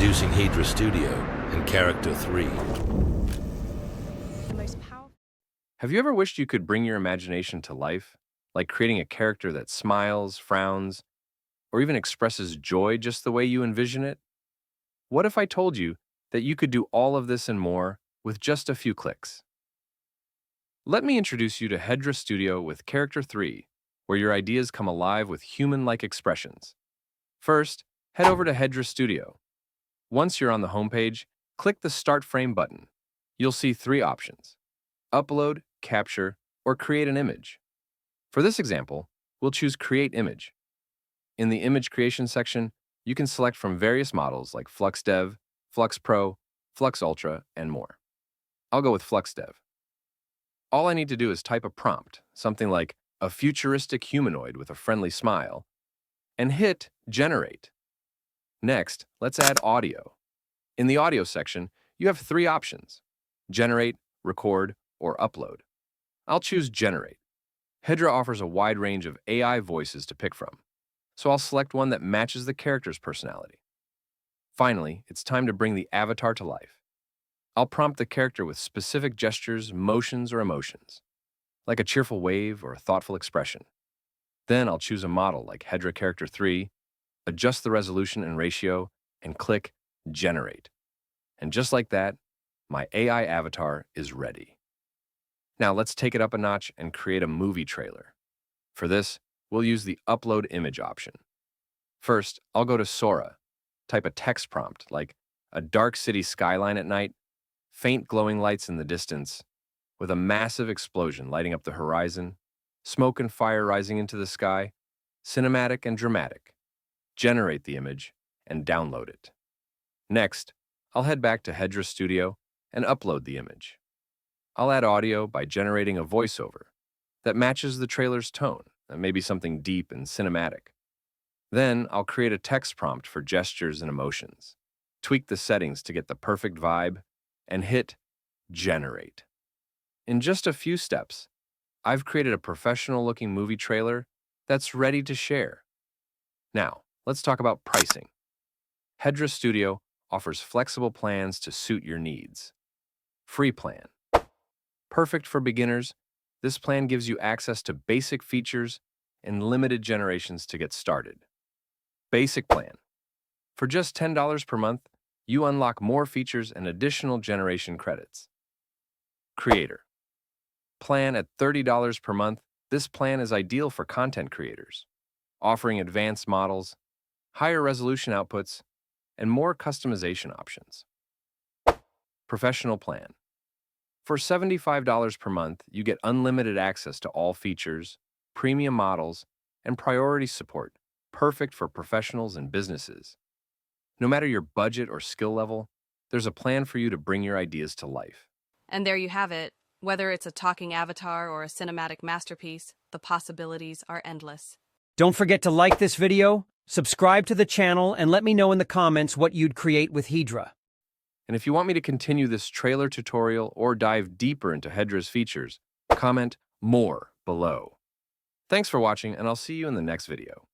Introducing Hedra Studio and Character 3. The most powerful. Have you ever wished you could bring your imagination to life, like creating a character that smiles, frowns, or even expresses joy just the way you envision it? What if I told you that you could do all of this and more with just a few clicks? Let me introduce you to Hedra Studio with Character 3, where your ideas come alive with human-like expressions. First, head over to Hedra Studio. Once you're on the homepage, click the Start Frame button. You'll see three options: upload, capture, or create an image. For this example, we'll choose Create Image. In the Image Creation section, you can select from various models like FluxDev, Flux Pro, Flux Ultra, and more. I'll go with FluxDev. All I need to do is type a prompt, something like a futuristic humanoid with a friendly smile, and hit Generate. Next, let's add audio. In the audio section, you have three options: generate, record, or upload. I'll choose Generate. Hedra offers a wide range of AI voices to pick from, so I'll select one that matches the character's personality. Finally, it's time to bring the avatar to life. I'll prompt the character with specific gestures, motions, or emotions, like a cheerful wave or a thoughtful expression. Then I'll choose a model like Hedra Character 3, adjust the resolution and ratio, and click Generate. And just like that, my AI avatar is ready. Now let's take it up a notch and create a movie trailer. For this, we'll use the Upload Image option. First, I'll go to Sora, type a text prompt like a dark city skyline at night, faint glowing lights in the distance, with a massive explosion lighting up the horizon, smoke and fire rising into the sky, cinematic and dramatic. Generate the image and download it. Next, I'll head back to Hedra Studio and upload the image. I'll add audio by generating a voiceover that matches the trailer's tone, maybe something deep and cinematic. Then I'll create a text prompt for gestures and emotions, tweak the settings to get the perfect vibe, and hit Generate. In just a few steps, I've created a professional-looking movie trailer that's ready to share. Now, let's talk about pricing. Hedra Studio offers flexible plans to suit your needs. Free plan. Perfect for beginners, this plan gives you access to basic features and limited generations to get started. Basic plan. For just $10 per month, you unlock more features and additional generation credits. Creator. Plan at $30 per month, this plan is ideal for content creators, offering advanced models, higher resolution outputs, and more customization options. Professional plan. For $75 per month, you get unlimited access to all features, premium models, and priority support, perfect for professionals and businesses. No matter your budget or skill level, there's a plan for you to bring your ideas to life. And there you have it. Whether it's a talking avatar or a cinematic masterpiece, the possibilities are endless. Don't forget to like this video, subscribe to the channel, and let me know in the comments what you'd create with Hedra. And if you want me to continue this trailer tutorial or dive deeper into Hedra's features, comment more below. Thanks for watching, and I'll see you in the next video.